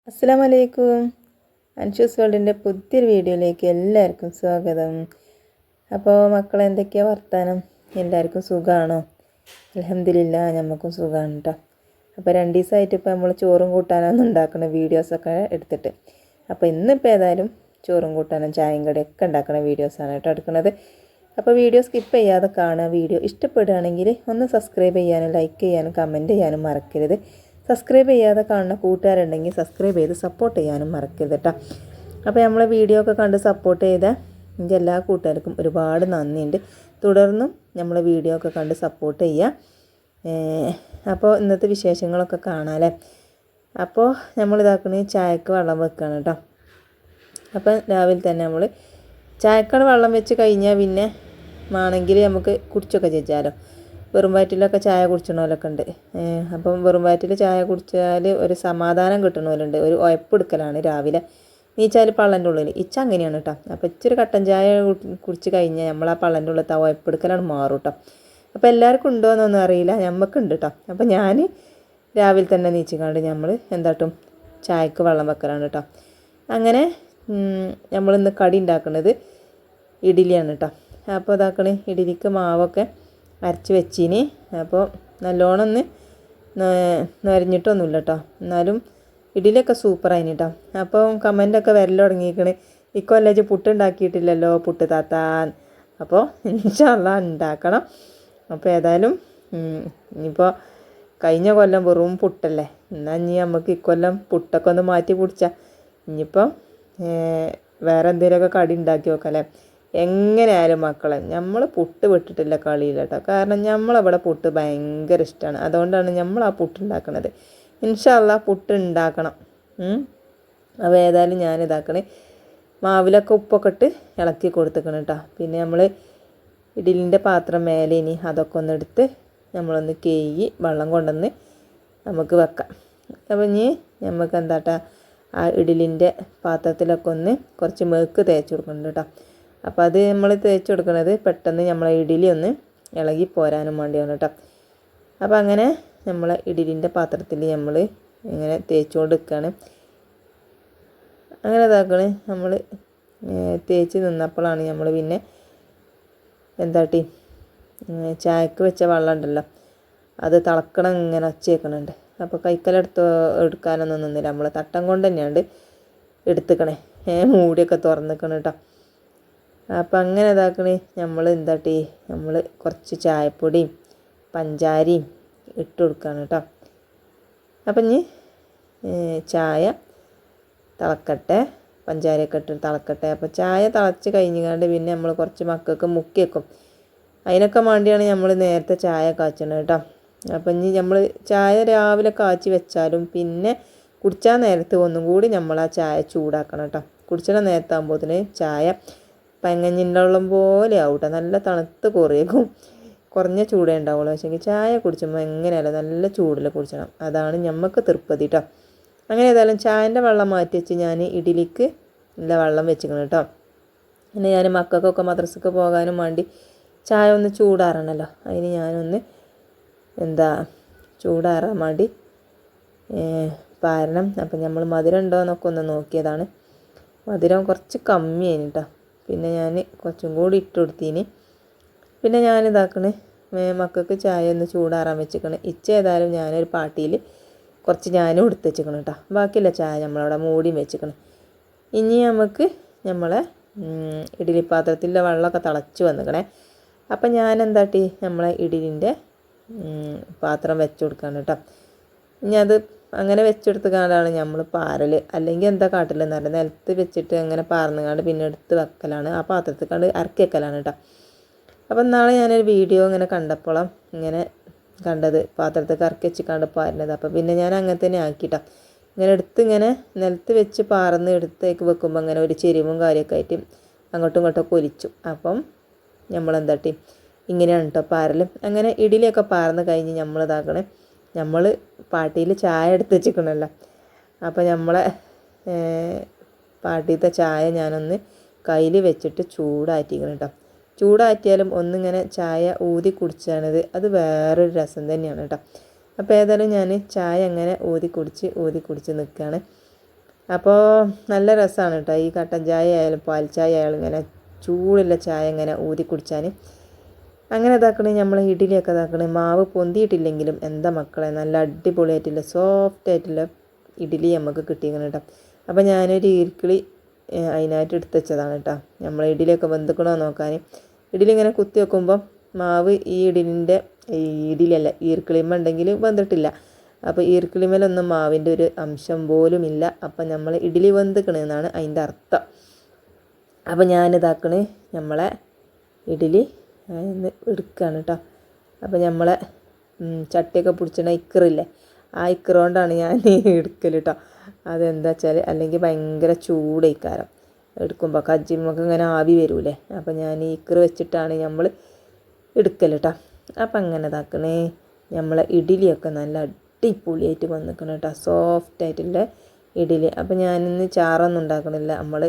അസ്സലാമു അലൈക്കും. അൻഷൂസ് വേൾഡിൻ്റെ പുതിയൊരു വീഡിയോയിലേക്ക് എല്ലാവർക്കും സ്വാഗതം. അപ്പോൾ മക്കളെ, എന്തൊക്കെയാണ് വർത്താനം? എല്ലാവർക്കും സുഖമാണോ? അൽഹംദുലില്ലാ, നമുക്കും സുഖമാണ് കേട്ടോ. അപ്പോൾ 2 ദിവസമായിട്ട് ഇപ്പോൾ നമ്മൾ ചോറും കൂട്ടാനൊന്നും ഉണ്ടാക്കുന്ന വീഡിയോസൊക്കെ എടുത്തിട്ട്, അപ്പോൾ ഇന്നിപ്പോൾ ഏതായാലും ചോറും കൂട്ടാനും ചായയും കടിയൊക്കെ ഉണ്ടാക്കുന്ന വീഡിയോസാണ് കേട്ടോ എടുക്കുന്നത്. അപ്പോൾ വീഡിയോ സ്കിപ്പ് ചെയ്യാതെ കാണുക. വീഡിയോ ഇഷ്ടപ്പെടുകയാണെങ്കിൽ ഒന്ന് സബ്സ്ക്രൈബ് ചെയ്യാനും ലൈക്ക് ചെയ്യാനും കമൻറ്റ് ചെയ്യാനും മറക്കരുത്. സബ്സ്ക്രൈബ് ചെയ്യാതെ കാണുന്ന കൂട്ടുകാരുണ്ടെങ്കിൽ സബ്സ്ക്രൈബ് ചെയ്ത് സപ്പോർട്ട് ചെയ്യാനും മറക്കരുത് കേട്ടോ. അപ്പോൾ നമ്മളെ വീഡിയോ ഒക്കെ കണ്ട് സപ്പോർട്ട് ചെയ്ത എൻ്റെ എല്ലാ കൂട്ടുകാർക്കും ഒരുപാട് നന്ദിയുണ്ട്. തുടർന്നും നമ്മളെ വീഡിയോ ഒക്കെ കണ്ട് സപ്പോർട്ട് ചെയ്യുക. അപ്പോൾ ഇന്നത്തെ വിശേഷങ്ങളൊക്കെ കാണാമല്ലേ. അപ്പോൾ നമ്മൾ ഇതാക്കണ ചായക്ക് വെള്ളം വെക്കുകയാണ് കേട്ടോ. അപ്പം രാവിലെ തന്നെ നമ്മൾ ചായക്കാണ് വെള്ളം വെച്ച് കഴിഞ്ഞാൽ പിന്നെ വേണമെങ്കിൽ നമുക്ക് കുടിച്ചൊക്കെ ചെയ്യാമല്ലോ. വെറും വയറ്റിലൊക്കെ ചായ കുടിച്ചണോലൊക്കെ ഉണ്ട്. അപ്പം വെറും വയറ്റിൽ ചായ കുടിച്ചാൽ ഒരു സമാധാനം കിട്ടണമല്ലുണ്ട്. ഒരു ഉയപ്പെടുക്കലാണ് രാവിലെ നീച്ചാൽ പള്ളൻ്റെ ഉള്ളിൽ. ഇച്ച അങ്ങനെയാണ് കേട്ടോ. അപ്പോൾ ഇച്ചിരി കട്ടൻ ചായ കുടിച്ച് കഴിഞ്ഞാൽ നമ്മൾ ആ പള്ളൻ്റെ ഉള്ളിലത്തെ ആ ഉയപ്പെടുക്കലാണ് മാറും കേട്ടോ. അപ്പോൾ എല്ലാവർക്കും ഉണ്ടോ എന്നൊന്നും അറിയില്ല, ഞമ്മക്കുണ്ട് കേട്ടോ. അപ്പോൾ ഞാൻ രാവിലെ തന്നെ നീച്ചിക്കാണ്ട് നമ്മൾ എന്താട്ടും ചായക്ക് വെള്ളം വെക്കലാണ് കേട്ടോ. അങ്ങനെ നമ്മളിന്ന് കടി ഉണ്ടാക്കുന്നത് ഇഡ്ഡലിയാണ് കേട്ടോ. അപ്പോൾ ഇതാക്കണേ, ഇഡ്ഡലിക്ക് മാവൊക്കെ അരച്ച് വെച്ചിന്. അപ്പോൾ നല്ലോണം ഒന്ന് നൊരഞ്ഞിട്ടൊന്നുമില്ല കേട്ടോ. എന്നാലും ഇഡ്ഡലിയൊക്കെ സൂപ്പറായിന് കേട്ടോ. അപ്പോൾ കമൻറ്റൊക്കെ വരൽ തുടങ്ങിയിരിക്കണേ, ഇക്കൊല്ലം പുട്ടുണ്ടാക്കിയിട്ടില്ലല്ലോ പുട്ട് താത്താൻ. അപ്പോൾ ഇൻഷാ അല്ലാഹ് ഉണ്ടാക്കണം. അപ്പോൾ ഏതായാലും ഇനിയിപ്പോൾ കഴിഞ്ഞ കൊല്ലം വെറും പുട്ടല്ലേ, എന്നാൽ ഇനി നമുക്ക് ഇക്കൊല്ലം പുട്ടൊക്കെ ഒന്ന് മാറ്റി പിടിച്ചാൽ ഇനിയിപ്പം വേറെ എന്തെങ്കിലുമൊക്കെ കടി ഉണ്ടാക്കി നോക്കല്ലേ. എങ്ങനെയായാലും മക്കളെ നമ്മൾ പുട്ട് വിട്ടിട്ടില്ല കളിയില്ല കേട്ടോ. കാരണം നമ്മളവിടെ പുട്ട് ഭയങ്കര ഇഷ്ടമാണ്. അതുകൊണ്ടാണ് നമ്മൾ ആ പുട്ട് ഉണ്ടാക്കണത്. ഇൻഷാ അല്ലാഹ് പുട്ട് ഉണ്ടാക്കണം. അപ്പോൾ ഏതായാലും ഞാനിതാക്കണേ മാവിലൊക്കെ ഉപ്പൊക്കെ ഇട്ട് ഇളക്കി കൊടുത്തേക്കണം കേട്ടോ. പിന്നെ നമ്മൾ ഇഡ്ഡലിൻ്റെ പാത്രം മേലെ ഇനി അതൊക്കെ ഒന്ന് എടുത്ത് നമ്മളൊന്ന് കേയി വെള്ളം കൊണ്ടുവന്ന് നമുക്ക് വെക്കാം. അപ്പോൾ ഇനി നമുക്ക് എന്താട്ടാ ആ ഇഡ്ഡലിൻ്റെ പാത്രത്തിലൊക്കെ ഒന്ന് കുറച്ച് മേക്ക് തേച്ച് കൊടുക്കുന്നുണ്ട് കേട്ടോ. അപ്പോൾ അത് നമ്മൾ തേച്ച് കൊടുക്കുന്നത് പെട്ടെന്ന് നമ്മളെ ഇഡ്ഡലി ഒന്ന് ഇളകി പോരാനും വേണ്ടിയാണ് കേട്ടോ. അപ്പോൾ അങ്ങനെ നമ്മളെ ഇഡ്ഡലിൻ്റെ പാത്രത്തിൽ നമ്മൾ ഇങ്ങനെ തേച്ചുകൊണ്ട് നിൽക്കുകയാണ്. അങ്ങനെ ഇതാക്കണേ നമ്മൾ തേച്ച് നിന്നപ്പോഴാണ് നമ്മൾ പിന്നെ എന്താട്ടി ചായക്ക് വെച്ച വെള്ളം ഉണ്ടല്ലോ അത് തിളക്കണം ഇങ്ങനെ ഒച്ചേക്കണുണ്ട്. അപ്പോൾ എടുക്കാനൊന്നും നിന്നില്ല. നമ്മൾ തട്ടം കൊണ്ട് തന്നെയാണ് എടുത്തുക്കണേ. മൂടിയൊക്കെ തുറന്നിക്കണം കേട്ടോ. അപ്പം അങ്ങനെ ഇതാക്കണേ നമ്മൾ എന്താട്ടി നമ്മൾ കുറച്ച് ചായപ്പൊടിയും പഞ്ചാരയും ഇട്ട് കൊടുക്കുകയാണ് കേട്ടോ. അപ്പം ഇനി ചായ തിളക്കട്ടെ, പഞ്ചാരയൊക്കെ ഇട്ട് തിളക്കട്ടെ. അപ്പോൾ ചായ തിളച്ച് കഴിഞ്ഞാണ്ട് പിന്നെ നമ്മൾ കുറച്ച് മക്കൾക്ക് മുക്കി വെക്കും. അതിനൊക്കെ വേണ്ടിയാണ് നമ്മൾ നേരത്തെ ചായ കാച്ചണത് കേട്ടോ. അപ്പം ഇനി നമ്മൾ ചായ രാവിലെ കാച്ചി വെച്ചാലും പിന്നെ കുടിച്ചാൽ നേരത്ത് ഒന്നും കൂടി നമ്മൾ ആ ചായ ചൂടാക്കണം കേട്ടോ. കുടിച്ചിട്ട് നേരത്താകുമ്പോഴത്തേന് ചായ പങ്ങഞ്ഞിൻ്റെ വെള്ളം പോലെ ആവും കേട്ടോ. നല്ല തണുത്ത് കുറേക്കും, കുറഞ്ഞ ചൂടേ ഉണ്ടാവുള്ളൂ. പക്ഷേ ചായ കുടിച്ചുമ്പോൾ എങ്ങനെയല്ല നല്ല ചൂടിൽ കുടിച്ചണം. അതാണ് ഞമ്മക്ക് തൃപ്തി കേട്ടോ. അങ്ങനെ ഏതായാലും ചായൻ്റെ വെള്ളം മാറ്റി വെച്ച് ഞാൻ ഇഡ്ഡലിക്ക് നല്ല വെള്ളം വെച്ചിക്കണം കേട്ടോ. പിന്നെ ഞാൻ മക്കൾക്കൊക്കെ മദ്രസക്ക് പോകാനും വേണ്ടി ചായ ഒന്ന് ചൂടാറണമല്ലോ. അതിന് ഞാനൊന്ന് ചൂടാറാൻ വേണ്ടി പാരണം. അപ്പം നമ്മൾ മധുരം ഉണ്ടോ എന്നൊക്കെ ഒന്ന് നോക്കിയതാണ്. മധുരം കുറച്ച് കമ്മിയായിന് കേട്ടോ. പിന്നെ ഞാൻ കുറച്ചും കൂടി ഇട്ട് കൊടുത്തിന്. പിന്നെ ഞാനിതാക്കണേ മക്കൾക്ക് ചായ ഒന്ന് ചൂടാറാൻ വെച്ചിക്കണ്. ഏതായാലും ഞാനൊരു പാട്ടിയിൽ കുറച്ച് ഞാനും എടുത്ത് വെച്ചിക്കണം കേട്ടോ. ബാക്കിയുള്ള ചായ നമ്മളവിടെ മൂടിയും വെച്ചിക്കണം. ഇനി നമുക്ക് നമ്മളെ ഇഡ്ഡലി പാത്രത്തിലെ വെള്ളമൊക്കെ തിളച്ച് വന്നിക്കണേ. അപ്പം ഞാൻ എന്താട്ടി നമ്മളെ ഇഡ്ഡലിൻ്റെ പാത്രം വെച്ച് കൊടുക്കുകയാണ് കേട്ടോ. ഇനി അത് അങ്ങനെ വെച്ചെടുത്ത് കാണ്ടാണ് നമ്മൾ പാരൽ. അല്ലെങ്കിൽ എന്താ കാട്ടില്ലെന്ന് അറിയാം, നിലത്ത് വെച്ചിട്ട് അങ്ങനെ പാർന്നുകാണ്ട് പിന്നെ എടുത്ത് വെക്കലാണ്. ആ പാത്രത്തിൽ കണ്ട് ഇറക്കി വെക്കലാണ് കേട്ടോ. അപ്പം നാളെ ഞാനൊരു വീഡിയോ ഇങ്ങനെ കണ്ടപ്പോഴും ഇങ്ങനെ കണ്ടത് പാത്രത്തിൽ ഇറക്കി വെച്ചിക്കാണ്ട് പാരുന്നത്. അപ്പം പിന്നെ ഞാൻ അങ്ങനെ തന്നെ ആക്കിയിട്ടോ. ഇങ്ങനെ എടുത്ത് ഇങ്ങനെ നിലത്ത് വെച്ച് പാർന്ന് എടുത്തേക്ക് വെക്കുമ്പോൾ അങ്ങനെ ഒരു ചെരിവും കാര്യമൊക്കെ ആയിട്ട് അങ്ങോട്ടും ഇങ്ങോട്ടൊക്കെ ഒലിച്ചു. അപ്പം നമ്മളെന്താട്ടി ഇങ്ങനെയാണ് കേട്ടോ പാരൽ. അങ്ങനെ ഇഡ്ഡലിയൊക്കെ പാർന്ന് കഴിഞ്ഞ് നമ്മളിതാക്കണേ നമ്മൾ പാട്ടിയിൽ ചായ എടുത്ത് വെച്ചിക്കണമല്ലോ. അപ്പോൾ നമ്മളെ പാട്ടിയത്തെ ചായ ഞാനൊന്ന് കയ്യിൽ വെച്ചിട്ട് ചൂടാറ്റിക്കണം കേട്ടോ. ചൂടാറ്റിയാലും ഒന്നിങ്ങനെ ചായ ഊതി കുടിച്ചാണത്, അത് വേറൊരു രസം തന്നെയാണ് കേട്ടോ. അപ്പോൾ ഏതായാലും ഞാൻ ചായ അങ്ങനെ ഊതി കുടിച്ച് നിൽക്കുകയാണ്. അപ്പോൾ നല്ല രസമാണ് കേട്ടോ ഈ കട്ടൻ ചായ ആയാലും പാൽ ചായ ആയാലും ഇങ്ങനെ ചൂടുള്ള ചായ ഇങ്ങനെ ഊതി കുടിച്ചാൽ. അങ്ങനെ ഇതാക്കണേ നമ്മൾ ഇഡ്ഡലിയൊക്കെ ഇതാക്കണേ മാവ് പൊന്തിയിട്ടില്ലെങ്കിലും എന്താ മക്കളെ നല്ല അടിപൊളിയായിട്ടുള്ള സോഫ്റ്റായിട്ടുള്ള ഇഡ്ഡലി നമുക്ക് കിട്ടിയിരിക്കണം കേട്ടോ. അപ്പോൾ ഞാനൊരു ഈർക്കിളി അതിനായിട്ട് എടുത്ത് വെച്ചതാണ് കേട്ടോ. നമ്മൾ ഇഡ്ഡലിയൊക്കെ വെന്തുക്കണോ നോക്കാൻ. ഇഡ്ഡലി ഇങ്ങനെ കുത്തി വെക്കുമ്പോൾ മാവ് ഈ ഇഡ്ഡലിയല്ല ഈർക്കിളിമ ഉണ്ടെങ്കിൽ വെന്തിട്ടില്ല. അപ്പോൾ ഈർക്കിളിമേലൊന്നും മാവിൻ്റെ ഒരു അംശം പോലും ഇല്ല. അപ്പം നമ്മൾ ഇഡ്ഡലി വെന്തുക്കണമെന്നാണ് അതിൻ്റെ അർത്ഥം. അപ്പോൾ ഞാനിതാക്കണേ നമ്മളെ ഇഡ്ഡലി എടുക്കുകയാണ് കേട്ടോ. അപ്പോൾ നമ്മളെ ചട്ടിയൊക്കെ പിടിച്ചിട്ട് ഇക്കറില്ലേ, ആ ഇക്കറ് കൊണ്ടാണ് ഞാൻ എടുക്കൽ കേട്ടോ. അതെന്താ വെച്ചാൽ അല്ലെങ്കിൽ ഭയങ്കര ചൂടേക്കാരം എടുക്കുമ്പോൾ കജ്ജിമൊക്കെ ഇങ്ങനെ ആവി വരൂലേ. അപ്പോൾ ഞാൻ ഈ ഇക്കറ് വെച്ചിട്ടാണ് നമ്മൾ എടുക്കൽ കേട്ടോ. അപ്പം അങ്ങനെ ഇതാക്കണേ നമ്മളെ ഇഡ്ഡലിയൊക്കെ നല്ല അടിപൊളിയായിട്ട് വന്നിക്കണം കേട്ടോ, സോഫ്റ്റായിട്ടുള്ള ഇഡ്ഡലി. അപ്പോൾ ഞാനിന്ന് ചാറൊന്നും ഉണ്ടാക്കണില്ല. നമ്മൾ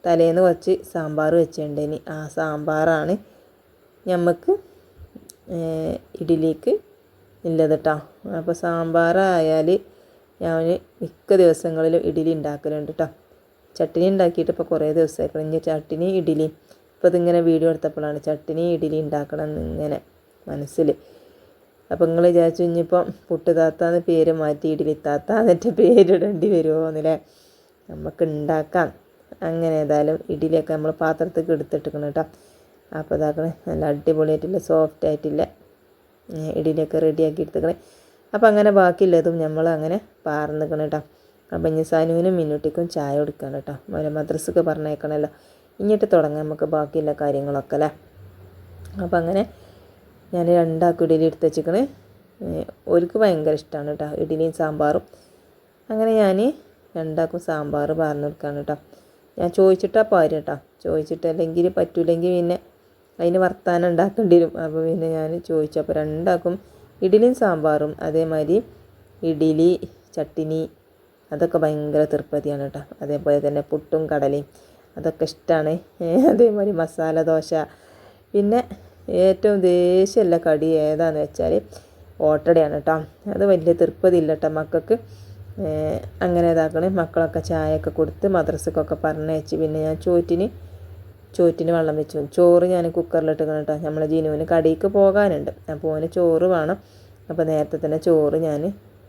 തലേന്ന് കുറച്ച് സാമ്പാർ വെച്ചിട്ടുണ്ടേനി, ആ സാമ്പാറാണ് നമുക്ക് ഇഡ്ഡലിക്ക് ഉള്ളത് കേട്ടോ. അപ്പോൾ സാമ്പാറായാൽ ഞാൻ മിക്ക ദിവസങ്ങളിലും ഇഡ്ഡലി ഉണ്ടാക്കലുണ്ട് കേട്ടോ. ചട്നി ഉണ്ടാക്കിയിട്ട് ഇപ്പോൾ കുറേ ദിവസമായിക്കണം. ഇനി ചട്നി ഇഡ്ഡലി ഇപ്പോൾ ഇതിങ്ങനെ വീഡിയോ എടുത്തപ്പോഴാണ് ചട്നി ഇഡ്ഡലി ഉണ്ടാക്കണം എന്നിങ്ങനെ മനസ്സിൽ. അപ്പോൾ നിങ്ങൾ വിചാരിച്ചു ഇനിയിപ്പം പുട്ട് താത്താന്ന് പേര് മാറ്റി ഇഡ്ഡലി താത്ത എന്നിട്ട് പേരിടേണ്ടി വരുമോ എന്നില്ലേ. നമുക്ക് ഉണ്ടാക്കാം. അങ്ങനെ ഏതായാലും ഇഡ്ഡലിയൊക്കെ നമ്മൾ പാത്രത്തേക്ക് എടുത്തിട്ടിക്കണം കേട്ടോ. അപ്പോൾ ഇതാക്കണേ നല്ല അടിപൊളിയായിട്ടുള്ള സോഫ്റ്റായിട്ടില്ല ഇഡ്ഡലിയൊക്കെ റെഡിയാക്കി എടുത്തിക്കണേ. അപ്പോൾ അങ്ങനെ ബാക്കിയുള്ളതും നമ്മൾ അങ്ങനെ പാർന്നിക്കണം കേട്ടോ. അപ്പം ഇനി സനുവിനും മിന്നുട്ടിക്കും ചായ കൊടുക്കണം കേട്ടോ. അവരെ മദ്രസക്ക് പറഞ്ഞേക്കണമല്ലോ. ഇനിയിട്ട് തുടങ്ങാം നമുക്ക് ബാക്കിയുള്ള കാര്യങ്ങളൊക്കെ അല്ലേ. അപ്പം അങ്ങനെ ഞാൻ രണ്ടാക്കും ഇഡ്ഡലി എടുത്ത് വെച്ചിക്കണേ. ഓർക്ക് ഭയങ്കര ഇഷ്ടമാണ് കേട്ടോ ഇഡ്ഡലിയും സാമ്പാറും. അങ്ങനെ ഞാൻ രണ്ടാക്കും സാമ്പാർ പാർന്ന് കൊടുക്കുകയാണ് കേട്ടോ. ഞാൻ ചോദിച്ചിട്ടാ പാര് കേട്ടോ. ചോദിച്ചിട്ടല്ലെങ്കിൽ പറ്റൂലെങ്കിൽ പിന്നെ അതിന് വർത്താനം ഉണ്ടാക്കേണ്ടി വരും. അപ്പോൾ പിന്നെ ഞാൻ ചോദിച്ചപ്പോൾ രണ്ടാക്കും ഇഡ്ഡലിയും സാമ്പാറും അതേമാതിരി ഇഡ്ഡലി ചട്ടിനി അതൊക്കെ ഭയങ്കര തൃപ്തിയാണ് കേട്ടോ. അതേപോലെ തന്നെ പുട്ടും കടലയും അതൊക്കെ ഇഷ്ടമാണ്. അതേമാതിരി മസാല ദോശ. പിന്നെ ഏറ്റവും ദേഷ്യമുള്ള കടി ഏതാണെന്ന് വെച്ചാൽ ഓട്ടടയാണ് കേട്ടോ. അത് വലിയ തൃപ്തിയില്ല കേട്ടോ മക്കൾക്ക്. അങ്ങനെ ഇതാക്കണേ മക്കളൊക്കെ ചായയൊക്കെ കൊടുത്ത് മദ്രസക്കൊക്കെ പറഞ്ഞയച്ച് പിന്നെ ഞാൻ ചോറ്റിന് വെള്ളം വെച്ചു. ചോറ് ഞാൻ കുക്കറിലിട്ടിക്കണം കേട്ടോ. നമ്മളെ ജിനുവിന് കടിക്ക് പോകാനുണ്ട്. അപ്പോൾ ഓന് ചോറ് വേണം. അപ്പോൾ നേരത്തെ തന്നെ ചോറ് ഞാൻ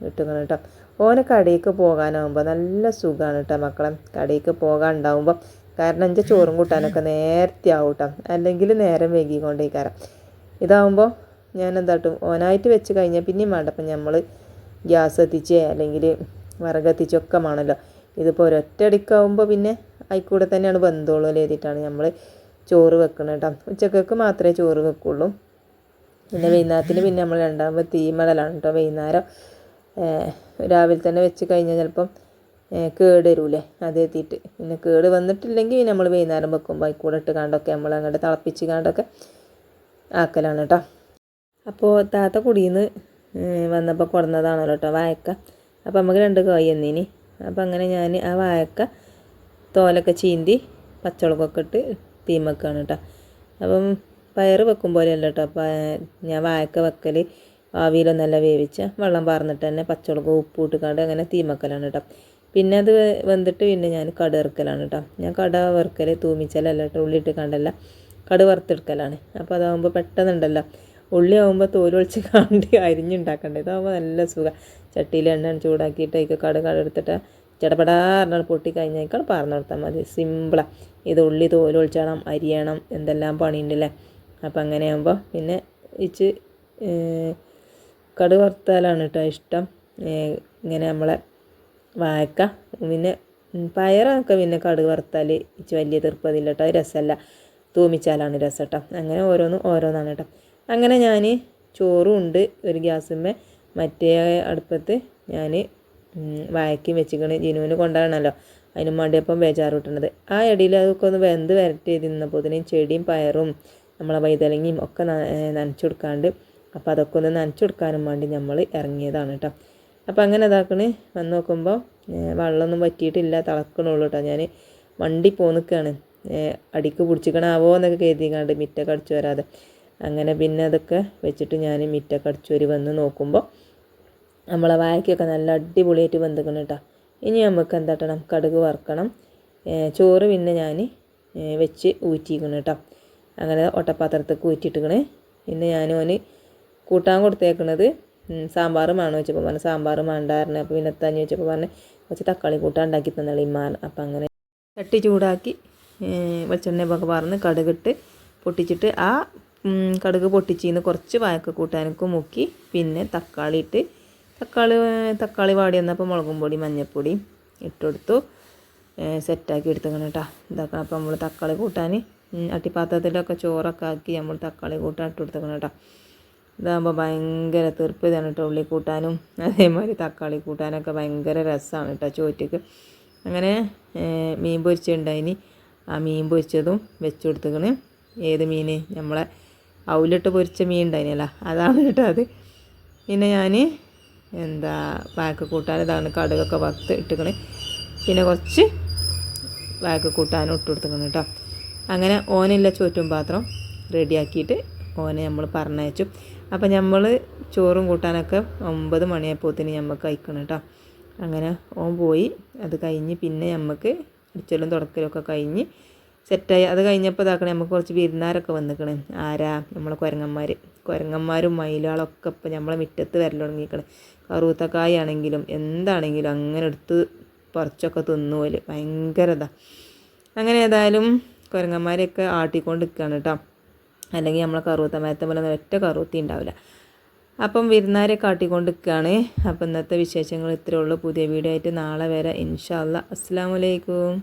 ഇട്ടിക്കണം കേട്ടോ. ഓന് കടിക്ക് പോകാനാവുമ്പോൾ നല്ല സുഖമാണ് കേട്ടോ മക്കളെ. കടിക്ക് പോകാനുണ്ടാവുമ്പോൾ കാരണം എൻ്റെ ചോറും കൂട്ടാനൊക്കെ നേരത്തെ ആവും കേട്ടോ. അല്ലെങ്കിൽ നേരം വൈകിക്കൊണ്ടേക്കാരം. ഇതാവുമ്പോൾ ഞാൻ എന്താട്ടും ഓനായിട്ട് വെച്ച് കഴിഞ്ഞാൽ പിന്നെയും വേണ്ട. അപ്പം നമ്മൾ ഗ്യാസ് എത്തിച്ചേ അല്ലെങ്കിൽ വിറകെത്തിച്ചൊക്കെ വേണമല്ലോ. ഇതിപ്പോൾ ഒരൊറ്റടിക്കാവുമ്പോൾ പിന്നെ അതിൽക്കൂടെ തന്നെയാണ് ബന്ധമുള്ളൂ എഴുതിയിട്ടാണ് നമ്മൾ ചോറ് വെക്കണം കേട്ടോ. ഉച്ചക്കൊക്കെ മാത്രമേ ചോറ് വെക്കുള്ളൂ. പിന്നെ വൈകുന്നേരത്തിന് പിന്നെ നമ്മൾ രണ്ടാകുമ്പോൾ തീമടലാണ് കേട്ടോ. വൈകുന്നേരം രാവിലെ തന്നെ വെച്ച് കഴിഞ്ഞാൽ ചിലപ്പം കേട് വരൂലേ അതെത്തിയിട്ട്. പിന്നെ കേട് വന്നിട്ടില്ലെങ്കിൽ നമ്മൾ വൈകുന്നേരം വെക്കുമ്പോൾ അതിൽക്കൂടെ ഇട്ട് കണ്ടൊക്കെ നമ്മൾ അങ്ങോട്ട് തിളപ്പിച്ച് കണ്ടൊക്കെ ആക്കലാണ് കേട്ടോ. അപ്പോൾ താത്ത കുടിയിൽ നിന്ന് വന്നപ്പോൾ കൊടുന്നതാണല്ലോ കേട്ടോ വായക്ക. അപ്പോൾ നമുക്ക് 2 കായ് എന്നീനി. അപ്പോൾ അങ്ങനെ ഞാൻ ആ വായക്ക തോലൊക്കെ ചീന്തി പച്ചമുളകൊക്കെ ഇട്ട് തീമക്കാണ് കേട്ടോ. അപ്പം പയർ വെക്കും പോലെയല്ല കേട്ടോ. ഞാൻ വായക്ക വെക്കൽ ആവിയിലൊന്നല്ല വേവിച്ച വെള്ളം പാർന്നിട്ട് തന്നെ പച്ചമുളക് ഉപ്പ് ഇട്ടുകാണ്ട് അങ്ങനെ തീമക്കലാണ് കേട്ടോ. പിന്നെ അത് വെന്തിട്ട് പിന്നെ ഞാൻ കട ഇറക്കലാണ് കേട്ടോ. ഞാൻ കട വറുക്കൽ തൂമിച്ചാലല്ല കേട്ടോ, ഉള്ളി ഇട്ട് കണ്ടല്ല കട വറുത്തെടുക്കലാണ്. അപ്പോൾ അതാകുമ്പോൾ പെട്ടെന്നുണ്ടല്ലോ. ഉള്ളി ആകുമ്പോൾ തോലൊളിച്ച് കാണ്ടി അരിഞ്ഞുണ്ടാക്കണ്ടേ. ഇതാകുമ്പോൾ നല്ല സുഖം. ചട്ടിയിൽ എണ്ണ ചൂടാക്കിയിട്ട് അതിൽ കട എടുത്തിട്ട് ചടപടാറിനാൾ പൊട്ടി കഴിഞ്ഞേക്കാൾ പാർന്നു കൊടുത്താൽ മതി. സിമ്പിളാണ്. ഇത് ഉള്ളി തോലൊളിച്ചണം, അരിയണം, എന്തെല്ലാം പണിയുണ്ടല്ലേ. അപ്പം അങ്ങനെ ആകുമ്പോൾ പിന്നെ ഇച്ച് കടു വറുത്താലാണ് കേട്ടോ ഇഷ്ടം. ഇങ്ങനെ നമ്മളെ വാഴക്ക പിന്നെ പയറൊക്കെ പിന്നെ കടുക് വറുത്താൽ ഇച്ച് വലിയ തീർപ്പതില്ല കേട്ടോ. അത് രസമല്ല, തൂമിച്ചാലാണ് രസം കേട്ടോ. അങ്ങനെ ഓരോന്നാണ് കേട്ടോ. അങ്ങനെ ഞാൻ ചോറും ഉണ്ട് ഒരു ഗ്യാസുമ്മേ, മറ്റേ അടുപ്പത്ത് ഞാൻ വാഴയ്ക്കും വെച്ചിക്കണ്. ജിനുവിന് കൊണ്ടുപോകണമല്ലോ, അതിന് വേണ്ടിയപ്പം ബേജാറ് കിട്ടുന്നത്. ആ ഇടയിൽ അതൊക്കെ ഒന്ന് വെന്ത് വരട്ടി തിന്നപ്പോൾ ഇതിനും ചെടിയും പയറും നമ്മളെ വൈതലങ്ങയും ഒക്കെ നനച്ചു കൊടുക്കാണ്ട്. അപ്പോൾ അതൊക്കെ ഒന്ന് നനച്ചു കൊടുക്കാനും വേണ്ടി നമ്മൾ ഇറങ്ങിയതാണ് കേട്ടോ. അപ്പോൾ അങ്ങനെ ഇതാക്കണ്. വന്ന് നോക്കുമ്പോൾ വെള്ളമൊന്നും വറ്റിയിട്ടില്ല, തിളക്കണുള്ളൂ കേട്ടോ. ഞാൻ വണ്ടി പോന്നിക്കാണ്, അടിക്ക് പിടിച്ചിക്കണാവോ എന്നൊക്കെ കരുതിക്കാണ്ട് മിറ്റൊക്കെ അടിച്ചു വരാതെ. അങ്ങനെ പിന്നെ അതൊക്കെ വെച്ചിട്ട് ഞാൻ മിറ്റൊക്കെ അടിച്ചു വരി വന്ന് നോക്കുമ്പോൾ നമ്മളെ വാഴയ്ക്കൊക്കെ നല്ല അടിപൊളിയായിട്ട് വെന്തിക്കണം കേട്ടോ. ഇനി നമുക്ക് എന്താട്ടണം, കടുക് വറുക്കണം. ചോറ് പിന്നെ ഞാൻ വെച്ച് ഊറ്റിക്കണം കേട്ടോ. അങ്ങനെ ഒട്ടപ്പാത്രത്തേക്ക് ഊറ്റിയിട്ടിക്കണ്. പിന്നെ ഞാൻ ഓന് കൂട്ടാൻ കൊടുത്തേക്കണത് സാമ്പാർ വേണമെന്ന് വെച്ചപ്പോൾ പറഞ്ഞു സാമ്പാർ വേണ്ടായിരുന്നു. അപ്പോൾ പിന്നെ എത്താന്ന് ചോദിച്ചപ്പോൾ പറഞ്ഞ് കുറച്ച് തക്കാളി കൂട്ടാൻ ഉണ്ടാക്കി തന്നോളി ഇമ്മാന്ന്. അപ്പം അങ്ങനെ ചട്ടി ചൂടാക്കി വെളിച്ചെണ്ണയൊക്കെ പറഞ്ഞ് കടുകിട്ട് പൊട്ടിച്ചിട്ട് ആ കടുക് പൊട്ടിച്ചിന്ന് കുറച്ച് വാഴക്ക കൂട്ടാനൊക്കെ മുക്കി പിന്നെ തക്കാളി ഇട്ട് തക്കാളി വാടി വന്നപ്പോൾ മുളകും പൊടി മഞ്ഞൾപ്പൊടി ഇട്ടെടുത്തു. സെറ്റാക്കി എടുത്തേക്കണം കേട്ടോ. ഇതാക്കണം. അപ്പോൾ നമ്മൾ തക്കാളി കൂട്ടാൻ അട്ടിപ്പാത്രത്തിലൊക്കെ ചോറൊക്കെ ആക്കി നമ്മൾ തക്കാളി കൂട്ടാൻ ഇട്ട് കൊടുത്തേക്കണം കേട്ടോ. ഇതാകുമ്പോൾ ഭയങ്കര തീർപ്പ് ഇതാണ് കേട്ടോ. ഉള്ളി കൂട്ടാനും അതേമാതിരി തക്കാളി കൂട്ടാനൊക്കെ ഭയങ്കര രസമാണ് കേട്ടോ ചോറ്റക്ക്. അങ്ങനെ മീൻ പൊരിച്ചുണ്ടായിനി. ആ മീൻ പൊരിച്ചതും വെച്ച് കൊടുത്തേക്കണ്. ഏത് മീൻ, നമ്മളെ അവലിട്ട് പൊരിച്ച മീൻ ഉണ്ടായിനല്ല, അതാണ് കേട്ടോ അത്. പിന്നെ ഞാൻ വാഴക്ക കൂട്ടാൻ ഇതാണ് കടുകൊക്കെ വറുത്ത് ഇട്ടിക്കണ്. പിന്നെ കുറച്ച് വാഴക്ക കൂട്ടാനും ഇട്ട് കൊടുത്തേക്കണം കേട്ടോ. അങ്ങനെ ഓനില്ല ചോറ്റും പാത്രം റെഡിയാക്കിയിട്ട് ഓനെ നമ്മൾ പറഞ്ഞയച്ചു. അപ്പം നമ്മൾ ചോറും കൂട്ടാനൊക്കെ 9 മണിയായപ്പോഴത്തേന് നമുക്ക് കഴിക്കണം കേട്ടോ. അങ്ങനെ ഓൻ പോയി. അത് കഴിഞ്ഞ് പിന്നെ നമുക്ക് അടിച്ചലും തുടക്കലൊക്കെ കഴിഞ്ഞ് സെറ്റായി. അത് കഴിഞ്ഞപ്പോൾ ഇതാക്കണേ നമുക്ക് കുറച്ച് വിരുന്നാരൊക്കെ വന്നിക്കണേ. ആരാ, നമ്മളെ കുരങ്ങന്മാരും മയിലുകളൊക്കെ ഇപ്പം നമ്മളെ മുറ്റത്ത് വരൽ തുടങ്ങിക്കണേ. കറുത്തക്കായ ആണെങ്കിലും എന്താണെങ്കിലും അങ്ങനെ എടുത്ത് പറിച്ചൊക്കെ തിന്നുപോലെ ഭയങ്കര ഇതാണ്. അങ്ങനെ ഏതായാലും കുരങ്ങന്മാരെയൊക്കെ ആട്ടിക്കൊണ്ട് നിൽക്കുകയാണ് കേട്ടോ. അല്ലെങ്കിൽ നമ്മളെ കറുത്ത മരത്തെ പോലെ ഒറ്റ കറുത്തി ഉണ്ടാവില്ല. അപ്പം വിരുന്നാരെയൊക്കെ ആട്ടിക്കൊണ്ട് നിൽക്കുകയാണ്. അപ്പം ഇന്നത്തെ വിശേഷങ്ങൾ ഇത്രയേ ഉള്ളൂ. പുതിയ വീഡിയോ ആയിട്ട് നാളെ വരെ ഇൻഷാ അല്ലാ. അസ്സലാമു അലൈക്കും.